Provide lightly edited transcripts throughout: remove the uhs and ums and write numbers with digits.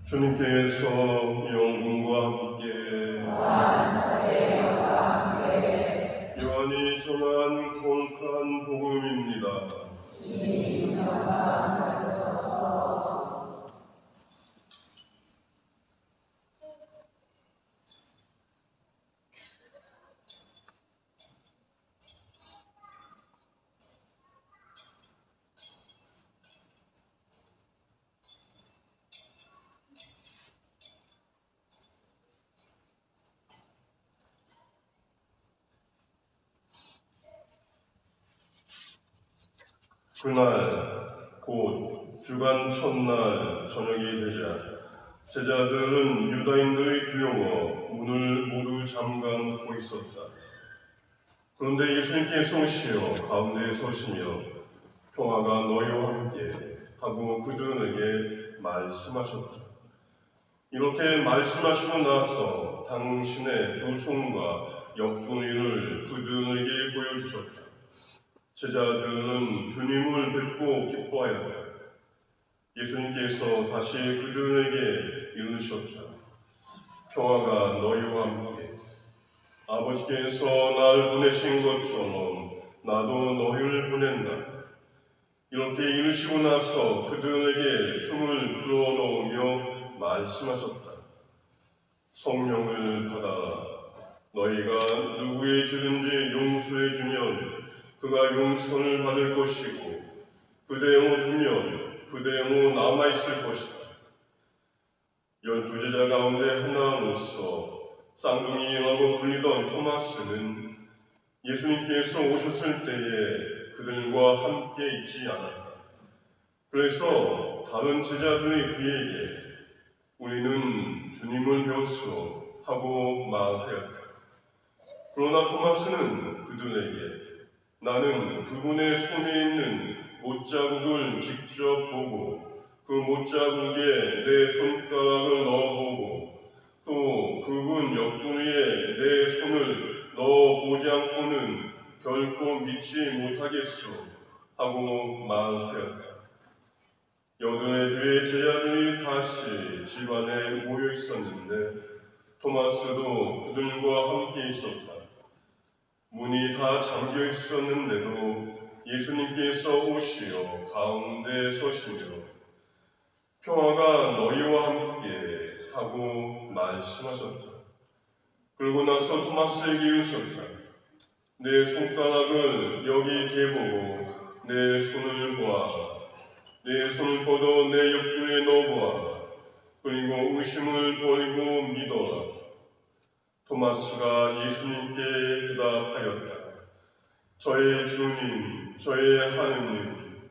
주님께서 영과 함께 요한이 전한 거룩한 복음입니다. 그날 곧 주간 첫날 저녁이 되자 제자들은 유다인들이 두려워 문을 모두 잠가놓고 있었다. 그런데 예수님께서 오시어 가운데에 서시며 평화가 너희와 함께 하고 그들에게 말씀하셨다. 이렇게 말씀하시고 나서 당신의 두 손과 옆구리를 그들에게 보여주셨다. 제자들은 주님을 뵙고 기뻐하였다. 예수님께서 다시 그들에게 이르셨다. 평화가 너희와 함께. 아버지께서 나를 보내신 것처럼 나도 너희를 보낸다. 이렇게 이르시고 나서 그들에게 숨을 불어넣으며 말씀하셨다. 성령을 받아라. 너희가 누구의 죄든지 용서해 주면 그가 용서를 받을 것이고 그대로 두면 그대로 남아있을 것이다. 12제자 가운데 하나로서 쌍둥이라고 불리던 토마스는 예수님께서 오셨을 때에 그들과 함께 있지 않았다. 그래서 다른 제자들이 그에게 우리는 주님을 배웠소 하고 말하였다. 그러나 토마스는 그들에게 나는 그분의 손에 있는 못자국을 직접 보고 그 못자국에 내 손가락을 넣어보고 또 그분 옆구리에 내 손을 넣어보지 않고는 결코 믿지 못하겠소 하고 말하였다. 여든의 뒤에 제자들이 다시 집안에 모여 있었는데 토마스도 그들과 함께 있었다. 문이 다 잠겨 있었는데도 예수님께서 오시어 가운데 서시며 평화가 너희와 함께 하고 말씀하셨다. 그러고 나서 토마스에게 이르셨다. 내 손가락을 여기 대보고 내 손을 보아라. 내 손을 뻗어 내 옆구리에 넣어보아라. 그리고 의심을 버리고 믿어라. 토마스가 예수님께 대답하였다. 저의 주님, 저의 하느님.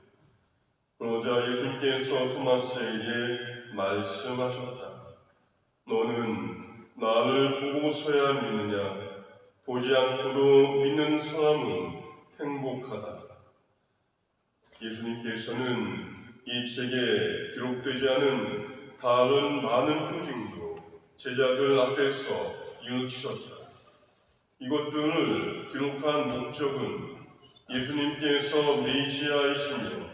그러자 예수님께서 토마스에게 말씀하셨다. 너는 나를 보고서야 믿느냐? 보지 않고도 믿는 사람은 행복하다. 예수님께서는 이 책에 기록되지 않은 다른 많은 표징도 제자들 앞에서 일으키셨다. 이것들을 기록한 목적은 예수님께서 메시아이시며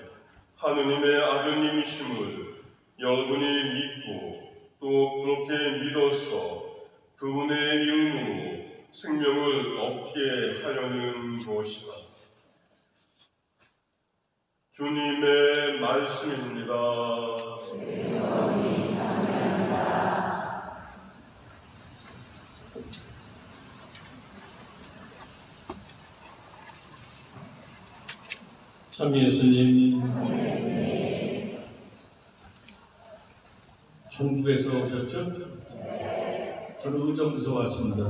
하느님의 아드님이심을 여러분이 믿고 또 그렇게 믿어서 그분의 이름으로 생명을 얻게 하려는 것이다. 주님의 말씀입니다. 참 예수님, 중국에서 오셨죠? 저는 의정부에서 왔습니다.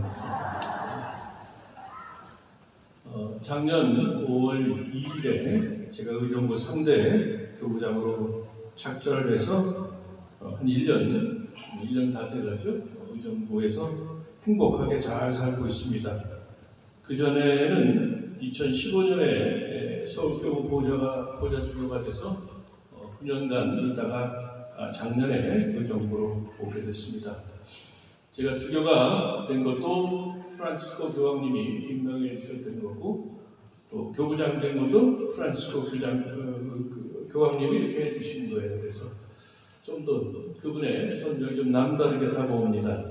작년 5월 2일에 제가 의정부 3대 교부장으로 착전을 해서 한 1년 다 돼가죠. 의정부에서 행복하게 잘 살고 있습니다. 그전에는 2015년에 서울교부 보좌 주교가 돼서 9년간 있다가 작년에 의정부로 오게 됐습니다. 제가 주교가 된 것도 프란치스코 교황님이 임명해 주셨던 거고 또 교부장 된 것도 프란치스코 교황님이 이렇게 해주신 거예요. 그래서 좀 더 그분의 설명이 좀 남다르게 다가옵니다.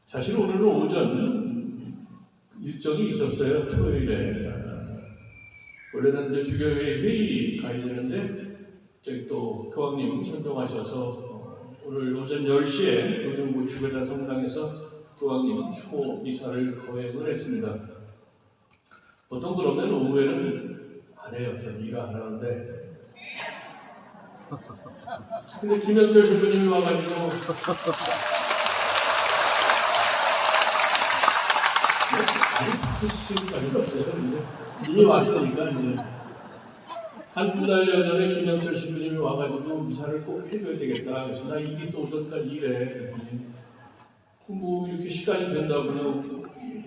사실 오늘은 오전 일정이 있었어요. 토요일에. 원래는 이제 주교회 회의 가야 되는데 저기 또 교황님 선정하셔서 오늘 오전 10시에 요정부 주교자 성당에서 교황님 추모 미사를 거행을 했습니다. 보통 그러면 오후에는 안 해요. 저는 일을 안 하는데. 근데 김영철 선배님이 와가지고 아니 박수 치실 필요가 없어요. 근데 이미 왔으니까 이제 한 달 전에 김영철 신부님이 와가지고 미사를 꼭 해줘야 되겠다. 그래서 나 이기서 오전까지 일해. 그랬더니 뭐 이렇게 시간이 된다고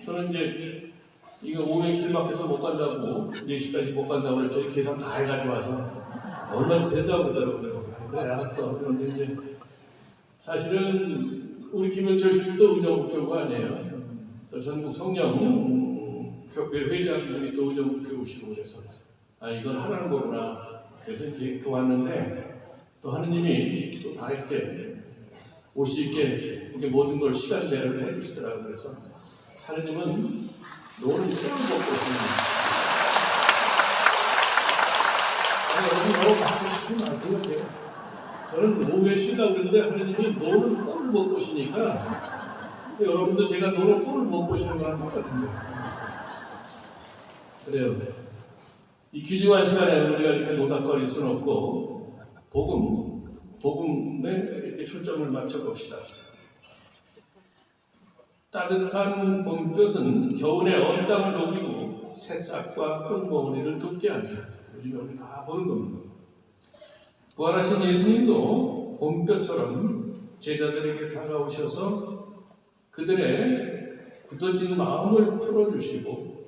저는 이제 이거 오후에 길 막혀서 못 간다고 4시까지 못 간다고 그랬더니 계산 다 해가지고 와서 얼마나 된다고 그러더라고요. 그래 알았어. 그런데 이제 사실은 우리 김영철 씨도 의정부교가 아니에요. 또 전국 성령 교회 회장님이 또 의정부교 오시고 그래서 아 이건 하라는 거구나. 그래서 이제 왔는데 또 하느님이 또 다 이렇게 올 수 있게 이렇게 모든 걸 시간 내를 해주시더라고요. 그래서 하느님은 노는 꿀을 먹고 오십니다. 여러분 너무 박수 치지 마세요. 저는 오후에 쉬려고 그랬는데 하느님이 노는 꿀을 못 보시니까 여러분도 제가 노는 꿀을 못 보시는 거랑 똑같은데 그래요. 이 귀중한 시간에 우리가 이렇게 노닥거릴 수는 없고 복음에 이렇게 초점을 맞춰봅시다. 따뜻한 봄볕은 겨울에 언 땅을 녹이고 새싹과 끈봉우리를 돋게 하죠. 요즘에 우리 다 보는 겁니다. 부활하신 예수님도 봄볕처럼 제자들에게 다가오셔서 그들의 굳어진 마음을 풀어주시고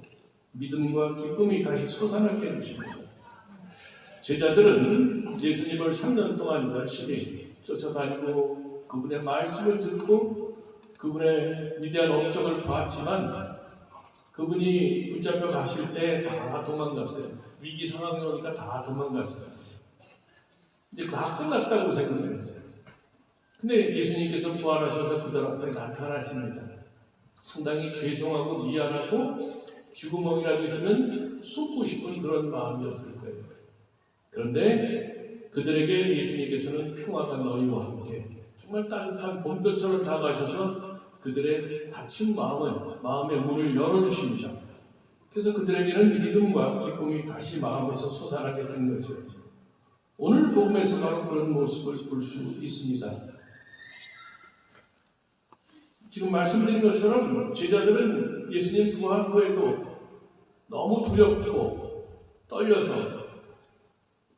믿음과 기쁨이 다시 솟아나게 해주십니다. 제자들은 예수님을 3년 동안 열심히 쫓아다니고 그분의 말씀을 듣고 그분의 위대한 업적을 봤지만 그분이 붙잡혀 가실 때 다 도망갔어요. 위기 상황이 오니까 다 도망갔어요. 이제 다 끝났다고 생각했어요. 근데 예수님께서 부활하셔서 그들 앞에 나타나십니다. 상당히 죄송하고 미안하고 쥐구멍이라 드시면 숨고 싶은 그런 마음이었을 거예요. 그런데 그들에게 예수님께서는 평화가 너희와 함께 정말 따뜻한 봄볕처럼 다가가셔서 그들의 닫힌 마음의 문을 열어주십니다. 그래서 그들에게는 믿음과 기쁨이 다시 마음에서 솟아나게 된 거죠. 오늘 복음에서 바로 그런 모습을 볼 수 있습니다. 지금 말씀드린 것처럼 제자들은 예수님 부활 후에도 너무 두렵고 떨려서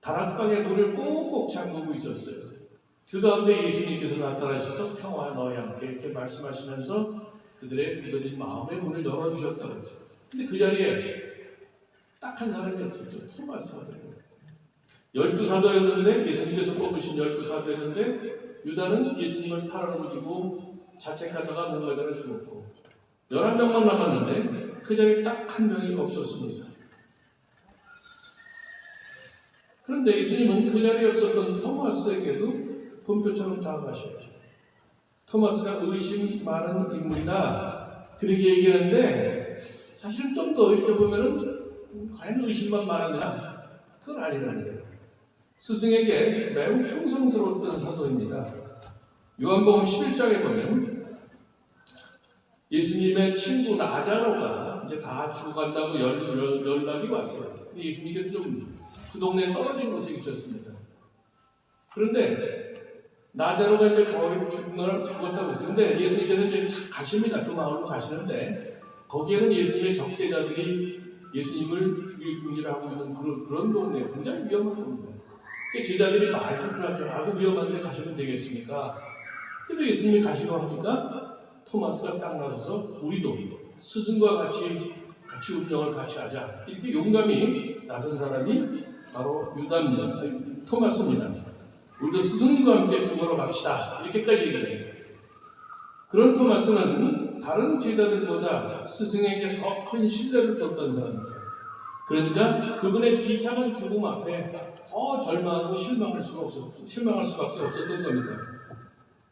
다락방의 문을 꼭꼭 잠그고 있었어요. 그 가운데 예수님께서 나타나셔서 평화 너희 함께 이렇게 말씀하시면서 그들의 굳어진 마음의 문을 열어주셨다고 했어요. 근데 그 자리에 딱 한 사람이 없었죠. 토마스 사도. 12사도였는데 예수님께서 뽑으신 12사도였는데 유다는 예수님을 팔아넘기고 자책하다가 목마르다가 죽었고 11명만 남았는데 그 자리에 딱 한 명이 없었습니다. 그런데 예수님은 그 자리에 없었던 토마스에게도 봄볕처럼 다가가셔요. 토마스가 의심 많은 인물이다 그렇게 얘기하는데 사실은 좀 더 이렇게 보면은 과연 의심만 많았느냐? 그건 아니라는 거예요. 스승에게 매우 충성스러웠던 사도입니다. 요한복음 11장에 보면 예수님의 친구 나자로가 이제 다 죽어간다고 연락이 왔어요. 예수님께서 좀 그 동네에 떨어진 곳에 있었습니다. 그런데 나자로가 이제 거의 죽었다고 했어요. 근데 예수님께서 이제 가십니다. 그 마을로 가시는데 거기에는 예수님의 적대자들이 예수님을 죽일 준비를 하고 있는 그런 동네에 굉장히 위험한 겁니다. 제자들이 말도 그러죠. 아주 위험한데 가시면 되겠습니까? 그래도 예수님이 가시고 하니까 토마스가 딱 나서서 우리도 스승과 같이 운명을 같이 하자. 이렇게 용감히 나선 사람이 바로 유다입니다. 토마스입니다. 우리도 스승과 함께 죽으러 갑시다. 이렇게까지 얘기를 해요. 그런 토마스는 다른 제자들보다 스승에게 더 큰 신뢰를 줬던 사람이죠. 그러니까 그분의 비참한 죽음 앞에 더 절망하고 실망할 수밖에 없었던 겁니다.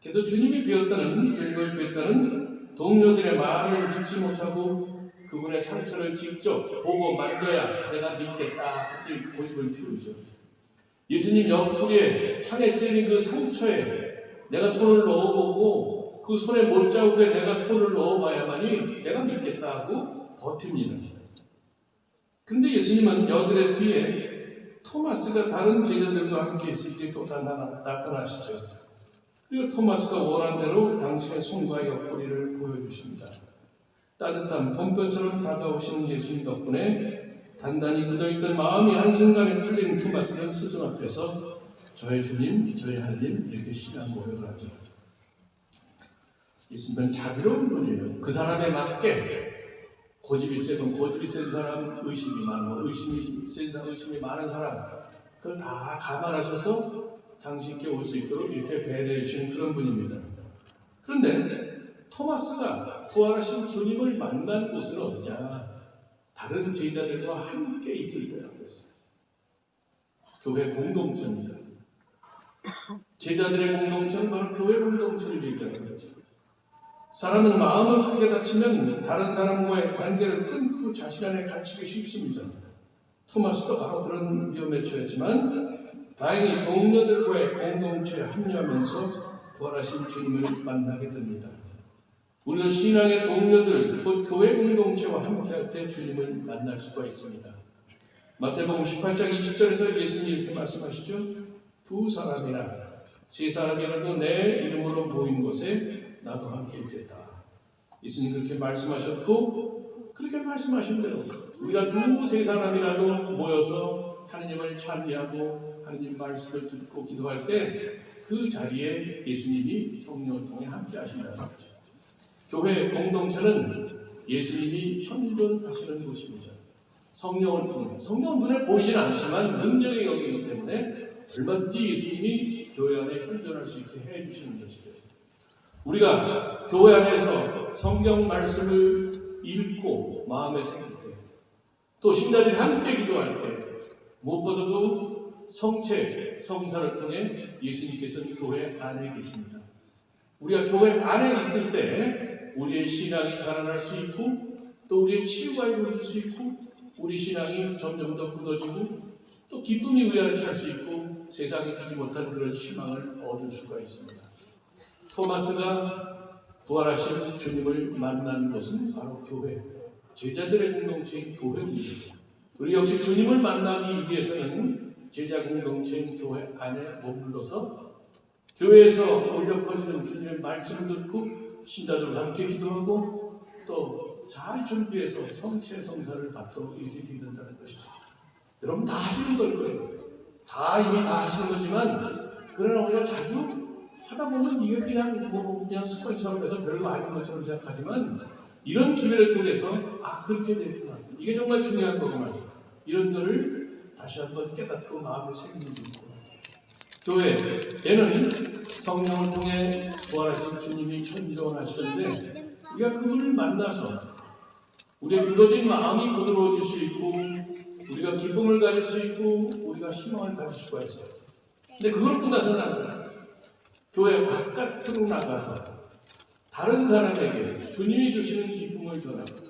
그래서 주님을 비웠다는 동료들의 말을 믿지 못하고 그분의 상처를 직접 보고 만져야 내가 믿겠다. 그렇게 고집을 피우죠. 예수님 옆구리에 창에 찔린 그 상처에 내가 손을 넣어보고 그 손에 못자국에 내가 손을 넣어봐야만이 내가 믿겠다 하고 버팁니다. 근데 예수님은 여들의 뒤에 토마스가 다른 제자들과 함께 있을 때 또 나타나시죠. 그리고 토마스가 원한 대로 당신의 손과 옆구리를 보여주십니다. 따뜻한 봄볕처럼 다가오시는 예수님 덕분에 단단히 굳어있던 마음이 한순간에 풀린 토마스는 스승 앞에서 저의 주님, 저의 하나님 이렇게 신앙 고백을 하죠. 예수님은 자비로운 분이에요. 그 사람에 맞게 고집이 센 사람, 의심이 많고 의심이 많은 사람 그걸 다 감안하셔서 당신께 올 수 있도록 이렇게 배려해 주시는 그런 분입니다. 그런데 토마스가 부활하신 주님을 만난 곳은 어디냐? 다른 제자들과 함께 있을 때라고 했어요. 교회 공동체입니다. 제자들의 공동체는 바로 교회 공동체를 얘기하는 거죠. 사람은 마음을 크게 다치면 다른 사람과의 관계를 끊고 자신 안에 갇히기 쉽습니다. 토마스도 바로 그런 위험에 처했지만 다행히 동료들과의 공동체에 합류하면서 부활하신 주님을 만나게 됩니다. 우리도 신앙의 동료들, 곧 교회 공동체와 함께할 때 주님을 만날 수가 있습니다. 마태복음 18장 20절에서 예수님이 이렇게 말씀하시죠. 두 사람이나 세 사람이라도 내 이름으로 모인 곳에 나도 함께 있겠다. 예수님 그렇게 말씀하셨고 그렇게 말씀하신 대로 우리가 두세 사람이라도 모여서 하느님을 찬미하고 하느님 말씀을 듣고 기도할 때 그 자리에 예수님이 성령을 통해 함께 하신다는 거죠. 교회 공동체는 예수님이 현존하시는 곳입니다. 성령을 통해 성령은 눈에 보이진 않지만 능력의 영이기 때문에 얼마든지 예수님이 교회 안에 현존할 수 있게 해주시는 것이죠. 우리가 교회 안에서 성경 말씀을 읽고 마음에 새길 때, 또 신자들이 함께 기도할 때, 무엇보다도 성체, 성사를 통해 예수님께서는 교회 안에 계십니다. 우리가 교회 안에 있을 때 우리의 신앙이 자라날 수 있고 또 우리의 치유가 이루어질 수 있고 우리 신앙이 점점 더 굳어지고 또 기쁨이 우리 안에 찰 수 있고 세상이 주지 못한 그런 희망을 얻을 수가 있습니다. 토마스가 부활하신 주님을 만난 곳은 바로 교회, 제자들의 공동체인 교회입니다. 우리 역시 주님을 만나기 위해서는 제자 공동체인 교회 안에 머물러서 교회에서 울려 퍼지는 주님의 말씀을 듣고 신자들과 함께 기도하고 또 잘 준비해서 성체 성사를 받도록 이렇게 기도한다는 것이죠. 여러분 다 하시는 걸 거예요. 이미 다 하시는 거지만 그러나 우리가 자주 하다 보면 이게 그냥 습관처럼 해서 별거 아닌 것처럼 생각하지만 이런 기회를 통해서 그렇게 됐구나. 이게 정말 중요한 거구나. 이런 거를 다시 한번 깨닫고 마음을 새기는 것입니다. 교회에는 성령을 통해 부활하신 주님이 천지로 하시는데 우리가 그분을 만나서 우리의 굳어진 마음이 부드러워질 수 있고 우리가 기쁨을 가질 수 있고 우리가 희망을 가질 수가 있어요. 근데 그걸 끝나서는 안 돼요. 교회 바깥으로 나가서 다른 사람에게 주님이 주시는 기쁨을 전하고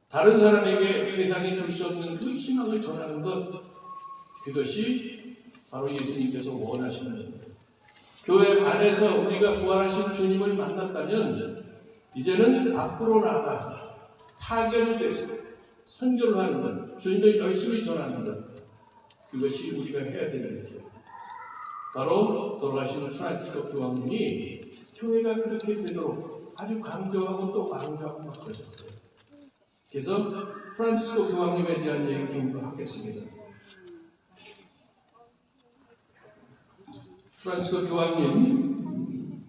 다른 사람에게 세상에 줄 수 없는 그 희망을 전하는 것, 그것이 바로 예수님께서 원하시는 겁니다. 교회 안에서 우리가 부활하신 주님을 만났다면 이제는 밖으로 나가서 파견이 돼서 선교를 하는 것, 주님을 열심히 전하는 것, 그것이 우리가 해야 되는 일이죠. 바로 돌아가신 프란치스코 교황님이 교회가 그렇게 되도록 아주 강조하고 또 강조하고 막 그러셨어요. 그래서 프란치스코 교황님에 대한 얘기를 좀 하겠습니다. 프란치스코 교황님,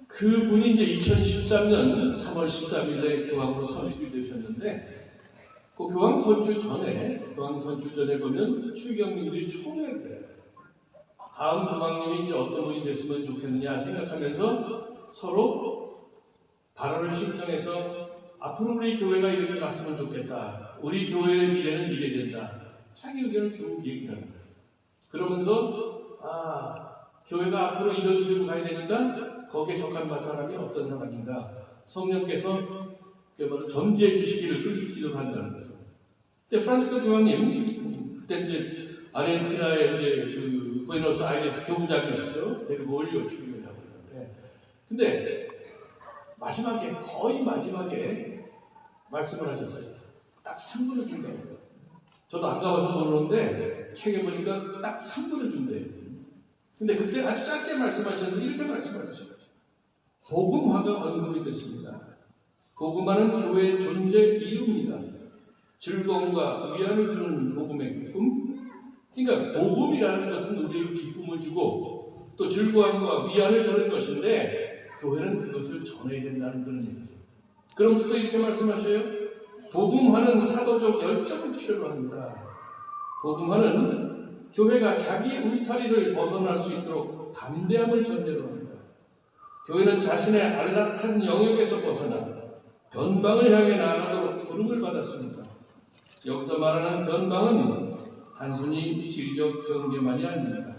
그분이 이제 2013년 3월 13일에 교황으로 선출이 되셨는데 그 교황 선출 전에 보면 추기경님들이 총회를 해요. 다음 교황님이 이제 어떤 분이 됐으면 좋겠느냐 생각하면서 서로 발언을 신청해서 앞으로 우리 교회가 이렇게 갔으면 좋겠다. 우리 교회의 미래는 이래 된다. 자기 의견을 쭉 얘기하는 거예요. 그러면서 교회가 앞으로 이런 길로 가야 되니까 거기에 적합한 사람이 어떤 사람인가 성령께서 그야말로 점지해 주시기를 그렇게 기도를 한다는 거죠. 근데 프란치스코 교황님 그때 이제 아르헨티나의 이제 그 부에노스아이레스 교부장이었죠. 데리고 올려 출교하고 있는데, 근데 마지막에 거의 마지막에 말씀을 하셨어요. 딱 3분을 준다고. 저도 안 가봐서 모르는데 책에 보니까 딱 3분을 준대요. 근데 그때 아주 짧게 말씀하셨는데 이렇게 말씀하셨어요. 복음화가 언급이 됐습니다. 복음화는 교회의 존재 이유입니다. 즐거움과 위안을 주는 복음의 기쁨. 그러니까 복음이라는 것은 우리에게 기쁨을 주고 또 즐거움과 위안을 주는 것인데 교회는 그것을 전해야 된다는 그런 얘기죠. 그러면서 또 이렇게 말씀하셔요. 복음화는 사도적 열정을 필요로 합니다. 복음화는 교회가 자기 울타리를 벗어날 수 있도록 담대함을 전제로 합니다. 교회는 자신의 안락한 영역에서 벗어나 변방을 향해 나아가도록 부름을 받았습니다. 여기서 말하는 변방은 단순히 지리적 경계만이 아닙니다.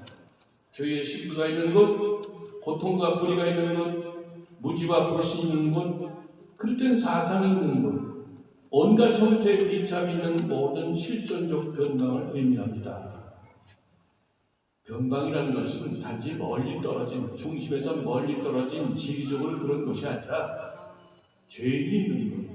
죄의 신부가 있는 곳, 고통과 불의가 있는 곳, 무지와 불신이 있는 곳, 그릇된 사상이 있는 곳, 온갖 형태의 비참이 있는 모든 실존적 변방을 의미합니다. 변방이라는 것은 단지 멀리 떨어진, 중심에서 멀리 떨어진 지리적으로 그런 것이 아니라 죄인이 있는 것,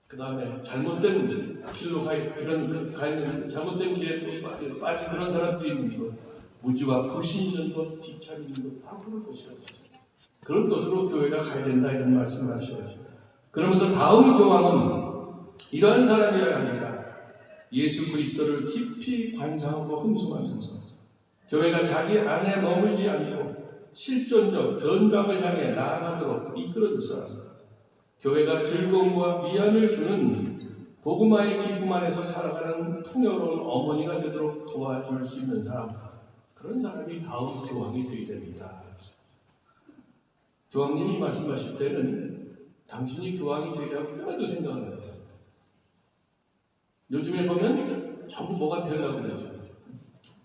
그 다음에 잘못된 길로 가 있는, 잘못된 길에 빠진 그런 사람들이 있는 것, 무지와 불신이 있는 것, 비참이 있는 것, 바로 그런 것이라는 거죠. 그런 것으로 교회가 가야 된다 이런 말씀을 하셔요. 그러면서 다음 교황은 이러한 사람이어야 합니다. 예수 그리스도를 깊이 관상하고 흠숭하면서 교회가 자기 안에 머물지 않고 실존적 변방을 향해 나아가도록 이끌어줄 사람, 교회가 즐거움과 위안을 주는 복음화의 기쁨 안에서 살아가는 풍요로운 어머니가 되도록 도와줄 수 있는 사람, 그런 사람이 다음 교황이 되어야 됩니다. 교황님이 말씀하실 때는 당신이 교황이 되리라고 꿈에도 생각을 합니다. 요즘에 보면 전부 뭐가 되려고 그러죠.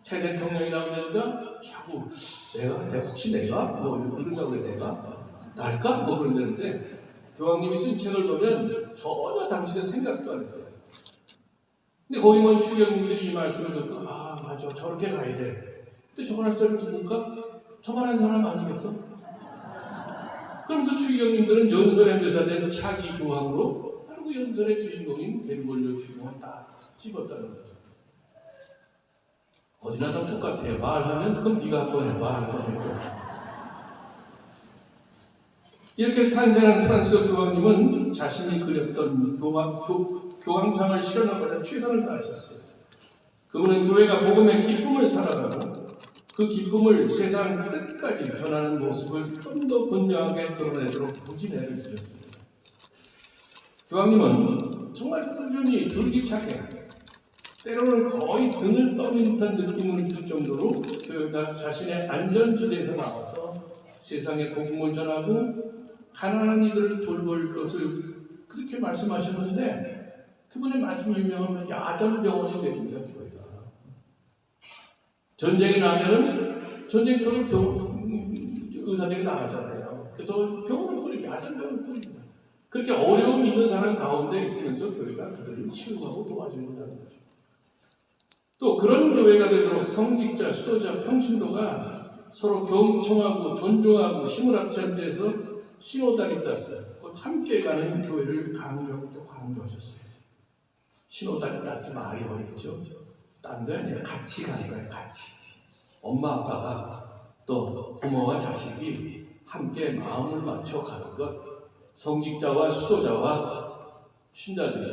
최 대통령이 나오니까 자꾸 내가 뭐 이런다고 그래, 내가 날까 뭐 그런다는데, 교황님이 쓴 책을 보면 전혀 당신의 생각도 안 돼요. 근데 거기 뭐 추경님들이 이 말씀을 듣고 맞아, 저렇게 가야 돼. 근데 저걸 할 사람이 누굴까? 저만한 사람 아니겠어? 그러면서 추경님들은 연설에 묘사된 차기 교황으로 바로 그 연설의 주인공인 베르골리오 추경을 딱 집었다는 거죠. 어디나 다 똑같아요. 말하면 그건 네가 한번 해봐, 한번 해봐. 이렇게 탄생한 프란치스코 교황님은 자신이 그렸던 교황상을 실현하고자 최선을 다하셨어요. 그분은 교회가 복음의 기쁨을 살아가고 그 기쁨을 세상 끝까지 전하는 모습을 좀 더 분명하게 드러내도록 무진 애를 쓰셨습니다. 교황님은 정말 꾸준히 줄기차게, 때로는 거의 등을 떠는 듯한 느낌을 들 정도로 교회가 자신의 안전지대에서 나와서 세상에 복음을 전하고 가난한 이들을 돌볼 것을 그렇게 말씀하셨는데, 그분의 말씀이 유명하면 야전병원이 됩니다. 교회가 전쟁이 나면은 전쟁터로 의사들이 나가잖아요. 그래서 병원을 꾸립니다. 야전병원을 꾸립니다. 그렇게 어려움 있는 사람 가운데 있으면서 교회가 그들을 치유하고 도와준다는 거죠. 또 그런 교회가 되도록 성직자, 수도자, 평신도가 서로 경청하고 존중하고 힘을 합치한 데서 시노다리타스, 곧 함께 가는 교회를 강조하셨어요. 시노다리타스 말이 어렵죠. 딴 게 아니라 같이 가는 거예요. 같이. 엄마 아빠가 또 부모와 자식이 함께 마음을 맞춰 가는 것, 성직자와 수도자와 신자들이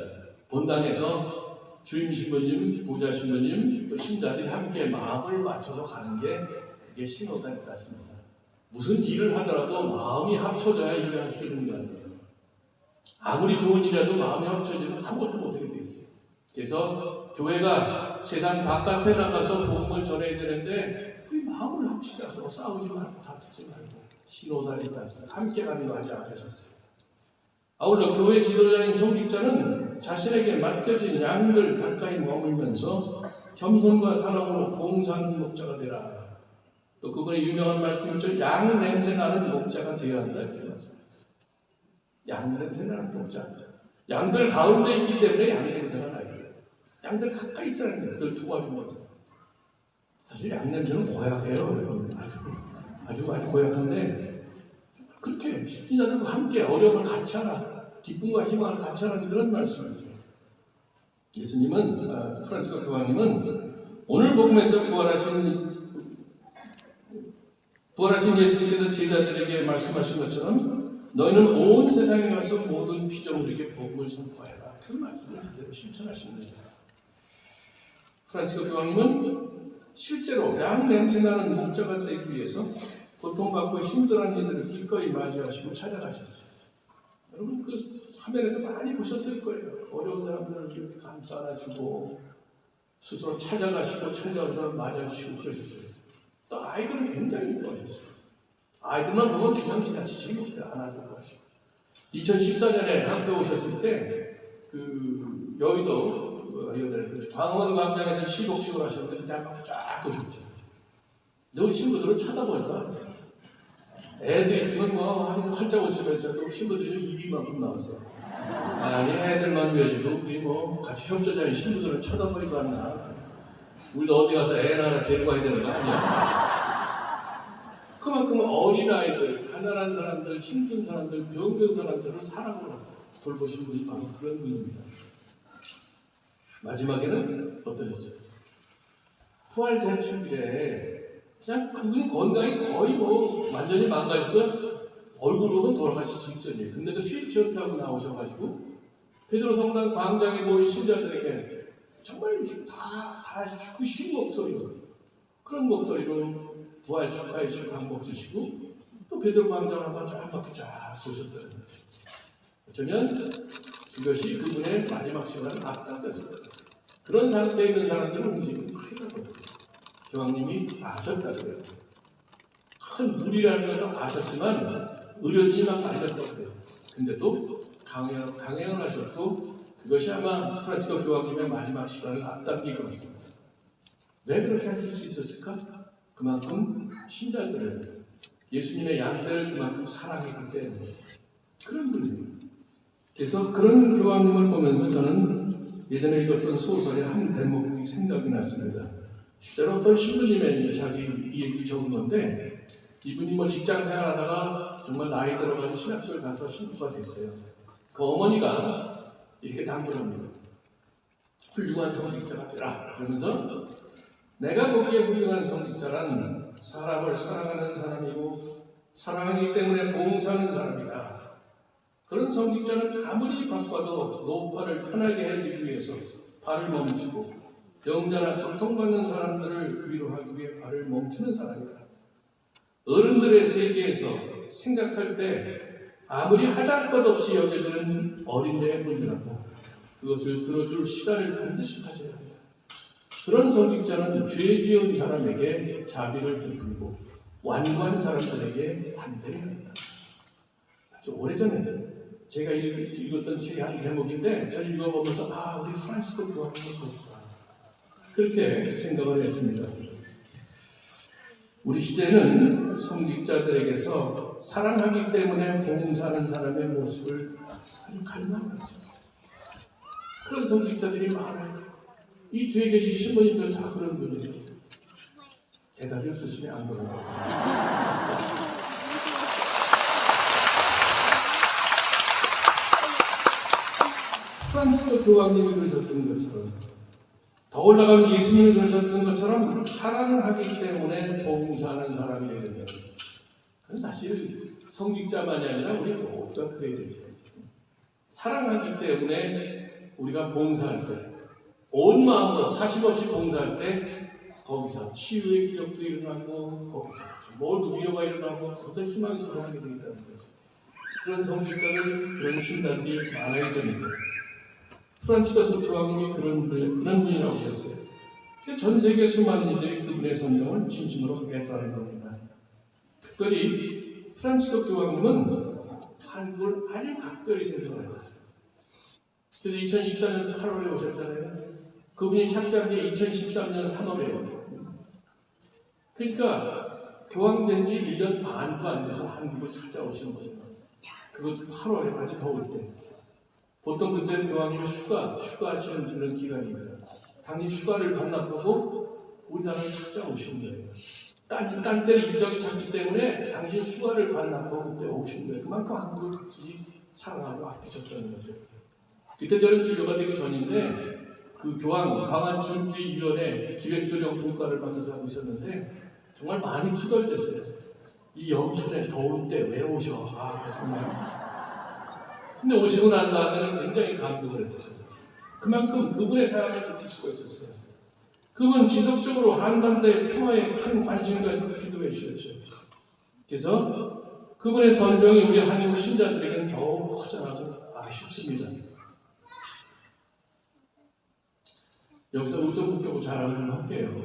본당에서 주임 신부님, 보좌 신부님, 또 신자들이 함께 마음을 맞춰서 가는 게 그게 시노다리타스입니다. 무슨 일을 하더라도 마음이 합쳐져야 일을 할 수 있는 거 아니에요. 아무리 좋은 일이라도 마음이 합쳐지면 아무것도 못하게 되어 있어요. 그래서 교회가 세상 바깥에 나가서 복음을 전해야 되는데 우리 마음을 합치자서 싸우지 말고 다투지 말고 시노다리타스 함께 가는 거 하지 않으셨어요. 아울러 교회 지도자인 성직자는 자신에게 맡겨진 양들 가까이 머물면서 겸손과 사랑으로 봉사하는 목자가 되라. 또 그분의 유명한 말씀이죠. 양 냄새 나는 목자가 되어야 한다. 이렇게 말씀하셨어요. 양 냄새 나는 목자. 양들 가운데 있기 때문에 양 냄새가 나요. 양들 가까이 있어야 합니다. 그걸 도와주는 거죠. 사실 양 냄새는 고약해요. 아주 고약한데 그렇게 신자들과 함께 어려움을 같이 하라. 기쁨과 희망을 같이 하라는 그런 말씀이죠. 예수님은 프란치스코 교황님은 오늘 복음에서 부활하신 예수님께서 제자들에게 말씀하신 것처럼 너희는 온 세상에 가서 모든 피조물에게 복음을 선포하라. 그 말씀을 그대로 실천하십니다. 프란치스코 교황님은 실제로 양 냄새나는 목자가 되기 위해서 고통받고 힘들어하는 이들을 기꺼이 맞이하시고 찾아가셨어요. 여러분 그 화면에서 많이 보셨을 거예요. 어려운 사람들을 이렇게 감싸 안아주고 스스로 찾아가시고 찾아온 사람 맞아주시고 그러셨어요. 또 아이들은 굉장히 이뻐하셨어요. 아이들만 보면 그냥 지나치지 못해 안아주고 하시고 2014년에 한국에 오셨을 때 그 여의도 광화문 광장에서 시복식을 하셨는데 그때 한번 쫙 보셨죠. 너 친구들은 쳐다보니까 않으세요. 애들 있으면 활짝 웃으면서 또 친구들이 입이만큼 나왔어. 아니 애들만 위해주고 우리 같이 협조자인 친구들은 쳐다보지도 않나. 우리도 어디 가서 애 하나 데리고 와야 되는 거 아니야? 그만큼 어린아이들, 가난한 사람들, 힘든 사람들, 병든 사람들을 사랑으로 돌보신 분이 바로 그런 분입니다. 마지막에는 어떠셨어요? 부활 대축일에 그냥 그분 건강이 거의 완전히 망가졌어요. 얼굴 보면 돌아가시 직전이에요. 근데도 스위치어트 하고 나오셔가지고 베드로 성당 광장에 모인 신자들에게 정말 다 쉰 목소리로 그런 목소리로 부활 축하해 주시고 한복 주시고 또 베드로 광장을 한번 쫙 바퀴 쫙 보셨다는 거예요. 어쩌면 이것이 그분의 마지막 시간을 앞당겼습니다. 그런 상태에 있는 사람들은 움직이면 큰일 나거든요. 교황님이 아셨다고요. 큰 물이라는 것도 아셨지만 의료진이 막 말렸다고요. 근데도 강행을 하셨고 그것이 아마 프란치스코 교황님의 마지막 시간을 앞당긴 것 같습니다. 왜 그렇게 하실 수 있었을까? 그만큼 신자들을 예수님의 양떼를 그만큼 사랑했기 때문에 그런 분입니다. 그래서 그런 교황님을 보면서 저는 예전에 읽었던 소설의 한 대목이 생각이 났습니다. 실제로 어떤 신부님의 자기 얘기 적은 건데 이분이 직장 생활하다가 정말 나이 들어가지고 신학교를 가서 신부가 됐어요. 그 어머니가 이렇게 당부를 합니다. 훌륭한 성직자가 되라. 그러면서 내가 보기에 훌륭한 성직자란 사람을 사랑하는 사람이고 사랑하기 때문에 봉사하는 사람이다. 그런 성직자는 아무리 바빠도 노파를 편하게 해주기 위해서 발을 멈추고 병자나 고통받는 사람들을 위로하기 위해 발을 멈추는 사람이다. 어른들의 세계에서 생각할 때 아무리 하잘것 없이 여겨지는 어린애의 문제라도 그것을 들어줄 시간을 반드시 가져야 한다. 그런 성직자는 죄 지은 사람에게 자비를 베풀고 완고한 사람들에게 반대해야 한다. 아주 오래전에 제가 읽었던 책의 한 대목인데 저 읽어보면서 우리 프란치스코 교황님은 그렇구나 그렇게 생각을 했습니다. 우리 시대는 성직자들에게서 사랑하기 때문에 봉사하는 사람의 모습을 아주 갈망하죠. 그런 성직자들이 많아요. 이 뒤에 계신 신부님들 다 그런 분이에요. 대답이 없으시면 안 그러는 거예요. 프란치스코 교황님이 그러셨던 것처럼 더 올라가면 예수님이 그러셨던 것처럼 사랑하기 때문에 봉사하는 사람이 되야 된다. 그건 사실 성직자만이 아니라 우리 모두가 그래야 되죠. 사랑하기 때문에 우리가 봉사할 때 온 마음으로 사심 없이 봉사할 때 거기서 치유의 기적도 일어나고 거기서 모두 위로가 일어나고 거기서 희망이 솟아나게 되겠다는 거죠. 그런 성직자들, 그런 신자들이 많아야 됩니다. 프란치스코 교황님이 그런 분이라고 했어요. 전 세계 수많은 이들이 그분의 성경을 진심으로 애도하는 겁니다. 특별히 프란치스코 교황님은 한국을 아주 각별히 생각을 하셨어요. 그래서 2014년 8월에 오셨잖아요. 그분이 착장한 게 2013년 3월이에요. 그러니까 교황된 지 1년 반도 안 돼서 한국을 찾아오신 거예요. 그것도 8월에 아주 더울 때. 보통 그때는 교황님 휴가하시는 그런 기간입니다. 당시 휴가를 반납하고 우리나라를 찾아오신 거예요. 딴 때는 일정이 찼기 때문에 당신 휴가를 반납하고 그때 오신 거예요. 그만큼 한국을 같이 사랑하고 아끼셨다는 거죠. 그때 저는 주교가 되기 전인데 그 교황 방한준비위원회 기획조정 분과를 맡아서 하고 있었는데 정말 많이 투덜댔어요. 이 여름철에 더울 때 왜 오셔? 정말. 근데 오시고 난 다음에는 굉장히 감동을 했었어요. 그만큼 그분의 사랑을 느낄 수가 있었어요. 그분 지속적으로 한반도의 평화에 큰 관심을 가지고 기도해 주셨죠. 그래서 그분의 선정이 우리 한국 신자들에게는 더욱 허전하고 아쉽습니다. 여기서 의정부교구 자랑 좀 할게요.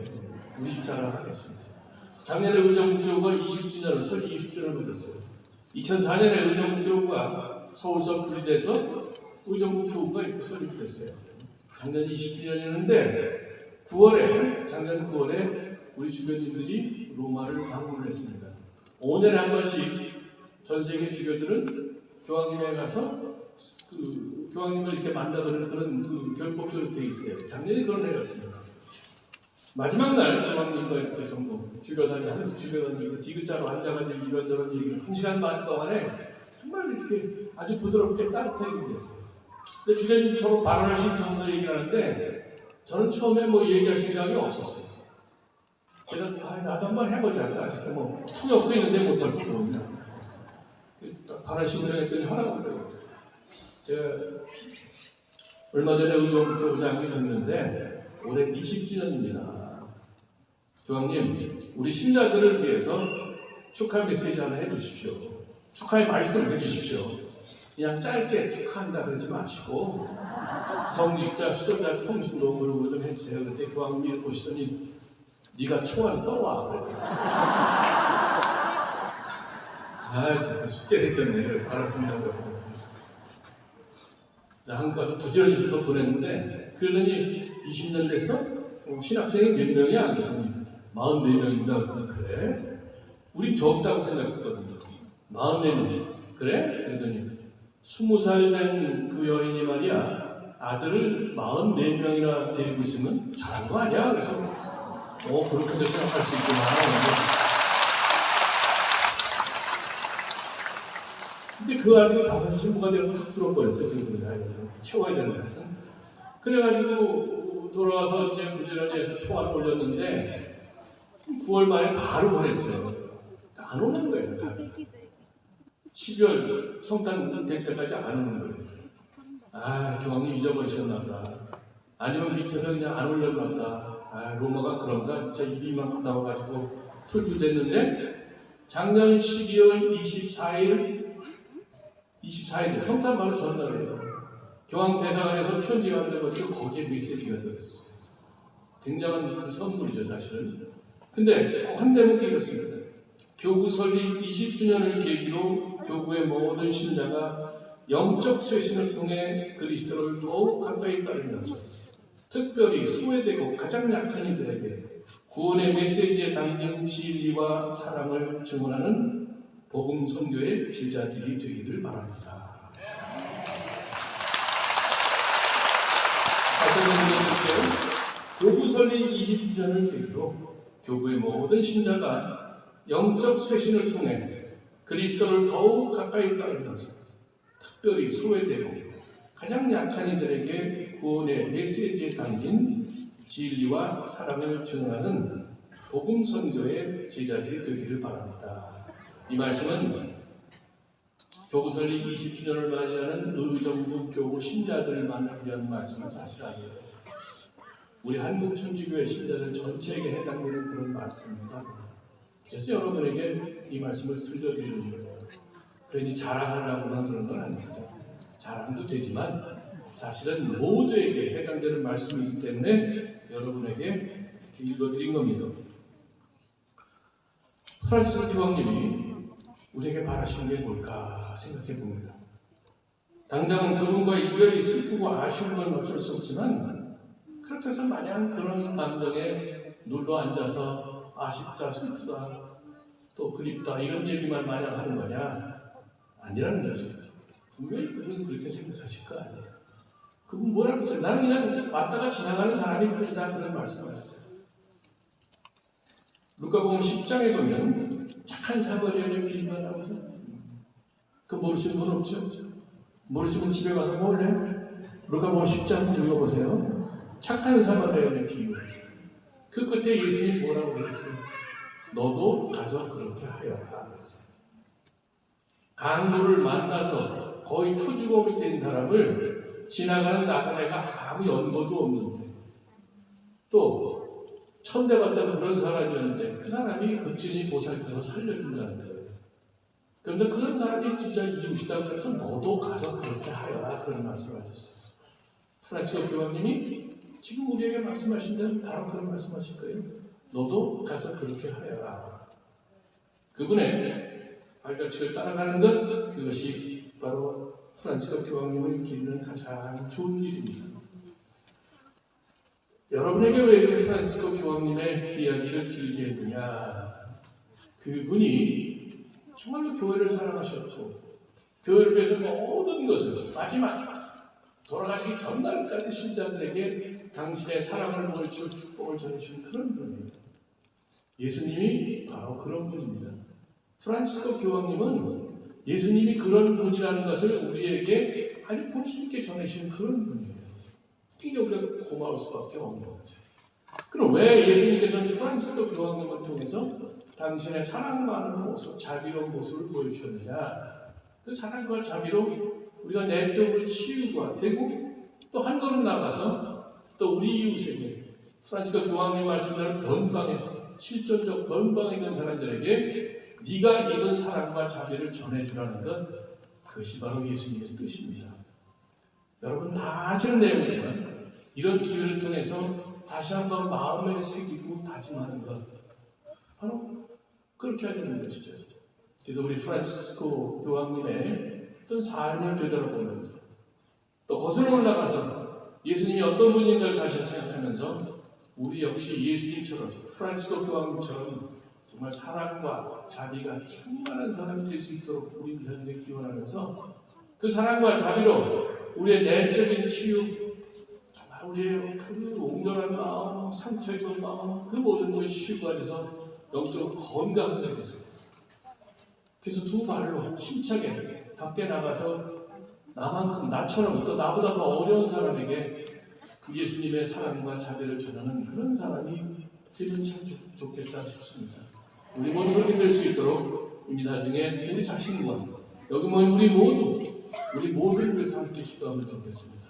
우리 집 자랑하겠습니다. 작년에 의정부교구가 20주년을 설립 20주년을 맞았어요. 2004년에 의정부교구가 서울서 분리돼서 의정부교구가 이렇게 설립됐어요. 작년 20주년이었는데 작년 9월에 우리 주교님들이 로마를 방문을 했습니다. 5년에 한 번씩 전 세계 주교들은 교황님에 가서 그 교황님을 이렇게 만나보는 그런 그 결법적으로 되어 있어요. 작년에 그런 해였습니다. 마지막 날 교황님과 이렇게 전부 주교단이 한국 주교단이 디귿자로 앉아가지고 이런저런 얘기를 1시간 반 동안에 정말 이렇게 아주 부드럽게 따뜻하게 얘기했어요. 근데 주교님 서로 발언을 신청서 얘기를 하는데 저는 처음에 뭐 얘기할 생각이 없었어요. 그래서 나도 한번 해보자. 아직 뭐 통역도 있는데 못할 거거든요. 발언 신청했더니 허락을 받았어요. 제가 얼마 전에 의정부교구장이 됐는데 올해 20주년입니다. 교황님, 우리 신자들을 위해서 축하 메시지 하나 해주십시오. 축하의 말씀 해주십시오. 그냥 짧게 축하한다 그러지 마시고 성직자, 수도자 통신도 그러고 좀 해주세요. 그때 교황님이 보시더니 네가 초안 써와 그랬더니 그 숙제 했겠네. 그래서 알았습니다. 한국 가서 부지런히 있어서 보냈는데 그러더니 20년 돼서 신학생이 몇 명이 안 됐더니 44명입니다. 그랬더니 그래? 우리 적다고 생각했거든요. 44명 그래? 그러더니 20살 된 그 여인이 말이야 아들을 44명이나 데리고 있으면 잘한 거 아니야? 그래서 그렇게도 생각할 수 있구나. 근데 그 아들이 5 신부가 되어서 학수로 버렸어요. 지금 채워야 되는 거 같은. 그래가지고 돌아와서 이제 부지런히 해서 초안 올렸는데 9월 말에 바로 보냈죠. 안 오는 거예요. 답이. 12월 성탄 될 때까지 안 오는 거예요. 교황님 잊어버리셨나 보다. 아니면 밑에서 그냥 안 올렸나 보다. 로마가 그런가? 진짜 입이 이만큼 나와가지고 툴툴 됐는데 작년 12월 24일 성탄 바로 전날이에요. 교황 대사관에서 편지가 한다고 거기에 메시지가 들었어요. 굉장한 그 선물이죠, 사실은. 근데 한 대목이 이렇습니다. 교구 설립 20주년을 계기로 교구의 모든 신자가 영적 쇄신을 통해 그리스도를 더욱 가까이 따르면서 특별히 소외되고 가장 약한 이들에게 구원의 메시지에 담긴 진리와 사랑을 증언하는 복음 선교의 제자들이 되기를 바랍니다. 다시 한번 드릴게요. 교구 설립 20주년을 계기로 교구의 모든 신자가 영적 쇄신을 통해 그리스도를 더욱 가까이 따르면서 특별히 소외되고 가장 약한 이들에게 구원의 메시지에 담긴 진리와 사랑을 증언하는 복음 선교의 제자들이 되기를 바랍니다. 이 말씀은 교구 설립 20주년을 맞이하는 의정부 교구 신자들만을 위한 말씀은 사실 아니에요. 우리 한국 천주교회 신자들 전체에게 해당되는 그런 말씀입니다. 그래서 여러분에게 이 말씀을 들려드리는 거예요. 괜히 자랑하려고만 그런 건 아닙니다. 자랑도 되지만 사실은 모두에게 해당되는 말씀이기 때문에 여러분에게 읽어드린 겁니다. 프란시스 교황님이 우리에게 바라시는 게 뭘까 생각해 봅니다. 당장은 그분과 이별이 슬프고 아쉬운 건 어쩔 수 없지만 그렇게 해서 마냥 그런 감정에 눌러 앉아서 아쉽다, 슬프다, 또 그립다 이런 얘기만 마냥 하는 거냐? 아니라는 것입니다. 분명히 그분은 그렇게 생각하실 거 아니에요. 그분 뭐라고 했어요? 나는 그냥 왔다가 지나가는 사람이 뿐이다 그런 말씀을 했어요. 루카복음 10장에 보면 착한 사마리아인의 비유가 나오죠. 그 모르시는 분 없죠? 모르시면 집에 가서 볼래? 루카복음 10장 읽어보세요. 착한 사마리아인의 비유. 그 끝에 예수님이 뭐라고 그랬어요? 너도 가서 그렇게 하여라 그랬어요. 강도를 만나서 거의 초주검이 된 사람을 지나가는 나그네가 아무 연고도 없는데 또 천대받던 그런 사람이었는데 그 사람이 극진히 보살펴서 살려준다는 거예요. 그러면서 그런 사람이 진짜 이웃이다 그래서 너도 가서 그렇게 하여라 그런 말씀을 하셨어요. 프란치스코 교황님이 지금 우리에게 말씀하신 대로 바로 그런 말씀하실 거예요. 너도 가서 그렇게 하여라. 그분의 발자취를 따라가는 것 그것이 바로 프란치스코 교황님을 기르는 가장 좋은 일입니다. 여러분에게 왜 이렇게 프란치스코 교황님의 이야기를 길게 했느냐? 그분이 정말로 교회를 사랑하셨고 교회를 위해서 모든 것을 마지막 돌아가시기 전날까지 신자들에게 당신의 사랑을 보여주시고 축복을 전해주신 그런 분이에요. 예수님이 바로 그런 분입니다. 프란치스코 교황님은 예수님이 그런 분이라는 것을 우리에게 아주 볼 수 있게 전해주신 그런 분이에요. 그게 우리가 고마울 수밖에 없는 거죠. 그럼 왜 예수님께서는 프란치스코 교황님을 통해서 당신의 사랑과 모습, 자비로운 모습을 보여주셨느냐? 그 사랑과 자비로 우리가 내적으로 치유가 되고 또 한 걸음 나가서 또 우리 이웃에게 프란치스코 교황님 말씀대로 변방에 실존적 변방에 있는 사람들에게 네가 입은 사랑과 자비를 전해주라는 것 그것이 바로 예수님의 뜻입니다. 여러분 다 아시는 내용이지만 이런 기회를 통해서 다시 한번 마음에 새기고 다짐하는 것 바로 그렇게 하려는 것이죠. 그래서 우리 프란치스코 교황님의 어떤 삶을 되돌아보면서 또 거슬러 올라가서 예수님이 어떤 분인가를 다시 생각하면서 우리 역시 예수님처럼 프란치스코 교황님처럼 정말 사랑과 자비가 충만한 사람이 될 수 있도록 우리 인생에 기원하면서 그 사랑과 자비로 우리의 내적인 치유, 정말 우리의 그 옹졸한 마음, 상처있던 마음, 그 모든 것이 치유가 돼서 영적으로 건강하게 됐습니다. 그래서 두 발로 힘차게 밖에 나가서 나만큼, 나처럼 또 나보다 더 어려운 사람에게 그 예수님의 사랑과 자비를 전하는 그런 사람이 되면 참 좋겠다 싶습니다. 우리 모두 그렇게 될 수 있도록 이 나중에 우리 자신과 여기 모인 우리 모두를 위해서 함께 기도하면 좋겠습니다.